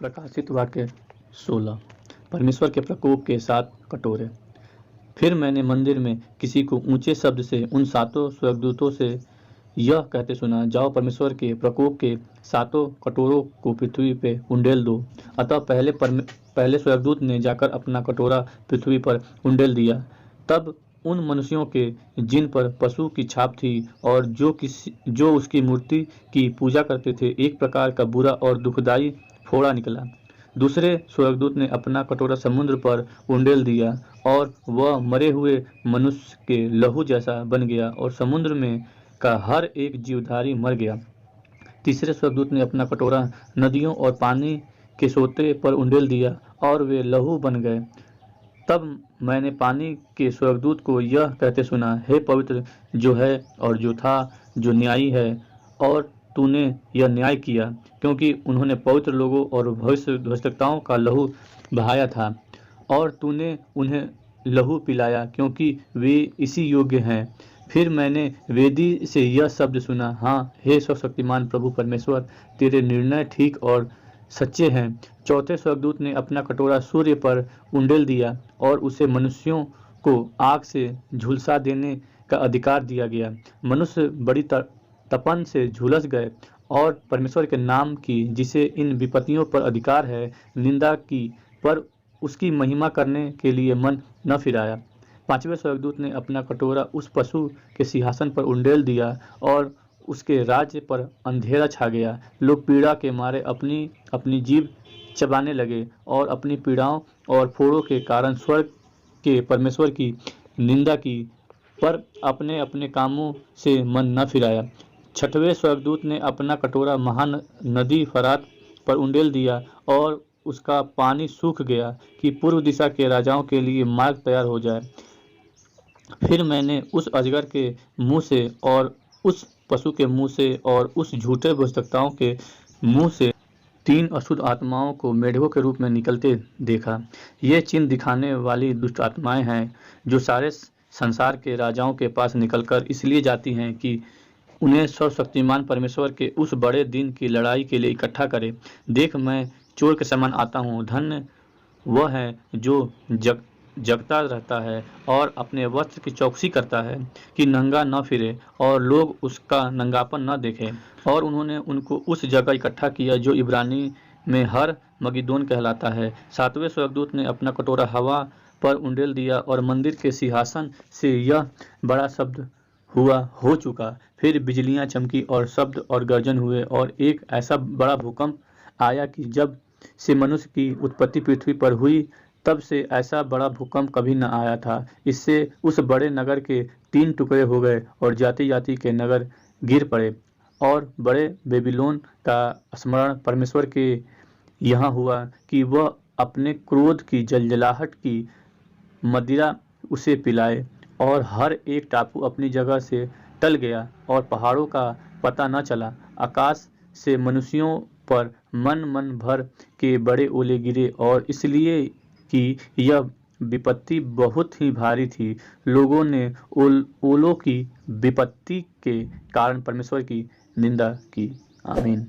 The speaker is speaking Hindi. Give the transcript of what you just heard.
प्रकाशित वाक्य 16। परमेश्वर के प्रकोप के 7 कटोरे। फिर मैंने मंदिर में किसी को ऊंचे शब्द से उन 7 स्वर्गदूतों से यह कहते सुना, जाओ परमेश्वर के प्रकोप के 7 कटोरों को पृथ्वी पे उंडेल दो। अतः पहले स्वर्गदूत ने जाकर अपना कटोरा पृथ्वी पर उंडेल दिया। तब उन मनुष्यों के जिन पर पशु की छाप थी और जो उसकी मूर्ति की पूजा करते थे, एक प्रकार का बुरा और दुखदाई फोड़ा निकला। दूसरे स्वर्गदूत ने अपना कटोरा समुद्र पर उंडेल दिया और वह मरे हुए मनुष्य के लहू जैसा बन गया और समुद्र में का हर एक जीवधारी मर गया। तीसरे स्वर्गदूत ने अपना कटोरा नदियों और पानी के सोते पर उंडेल दिया और वे लहू बन गए। तब मैंने पानी के स्वर्गदूत को यह कहते सुना, हे पवित्र जो है और जो था, जो न्यायी है, और तूने यह न्याय किया, क्योंकि उन्होंने पवित्र लोगों और भविष्यद्वक्ताओं का लहू बहाया था, और तूने उन्हें लहू पिलाया, क्योंकि वे इसी योग्य हैं। फिर मैंने वेदी से यह शब्द सुना, हाँ, हे सर्वशक्तिमान प्रभु परमेश्वर, तेरे निर्णय ठीक और सच्चे हैं। चौथे स्वर्गदूत ने अपना कटोरा सूर्य पर उंडेल दिया और उसे मनुष्यों को आग से झुलसा देने का अधिकार दिया गया। मनुष्य बड़ी तपन से झुलस गए और परमेश्वर के नाम की, जिसे इन विपत्तियों पर अधिकार है, निंदा की, पर उसकी महिमा करने के लिए मन न फिराया। पांचवें स्वर्गदूत ने अपना कटोरा उस पशु के सिंहासन पर उंडेल दिया और उसके राज्य पर अंधेरा छा गया। लोग पीड़ा के मारे अपनी अपनी जीभ चबाने लगे और अपनी पीड़ाओं और फोड़ों के कारण स्वर्ग के परमेश्वर की निंदा की, पर अपने अपने कामों से मन न फिराया। छठवें स्वर्गदूत ने अपना कटोरा महान नदी फरात पर उंडेल दिया और उसका पानी सूख गया कि पूर्व दिशा के राजाओं के लिए मार्ग तैयार हो जाए। फिर मैंने उस अजगर के मुंह से और उस पशु के मुंह से और उस झूठे भविष्यद्वक्ताओं के मुंह से 3 अशुद्ध आत्माओं को मेढकों के रूप में निकलते देखा। ये चिन्ह दिखाने वाली दुष्ट आत्माएं हैं, जो सारे संसार के राजाओं के पास निकलकर इसलिए जाती हैं कि उन्हें सर्वशक्तिमान परमेश्वर के उस बड़े दिन की लड़ाई के लिए इकट्ठा करे। देख, मैं चोर के समान आता हूँ। धन्य वह है जो जगता रहता है और अपने वस्त्र की चौकसी करता है कि नंगा न फिरे और लोग उसका नंगापन न देखें। और उन्होंने उनको उस जगह इकट्ठा किया जो इब्रानी में हर मगिदोन कहलाता है। सातवें स्वर्गदूत ने अपना कटोरा हवा पर उंडेल दिया और मंदिर के सिंहासन से यह बड़ा शब्द हो चुका। फिर बिजलियां चमकी और शब्द और गर्जन हुए और एक ऐसा बड़ा भूकंप आया कि जब से मनुष्य की उत्पत्ति पृथ्वी पर हुई, तब से ऐसा बड़ा भूकंप कभी न आया था। इससे उस बड़े नगर के 3 टुकड़े हो गए और जाति जाति के नगर गिर पड़े। और बड़े बेबीलोन का स्मरण परमेश्वर के यहाँ हुआ कि वह अपने क्रोध की जलजलाहट की मदिरा उसे पिलाए, और हर एक टापू अपनी जगह से टल गया और पहाड़ों का पता न चला। आकाश से मनुष्यों पर मन भर के बड़े ओले गिरे, और इसलिए कि यह विपत्ति बहुत ही भारी थी, लोगों ने ओलों की विपत्ति के कारण परमेश्वर की निंदा की। आमीन।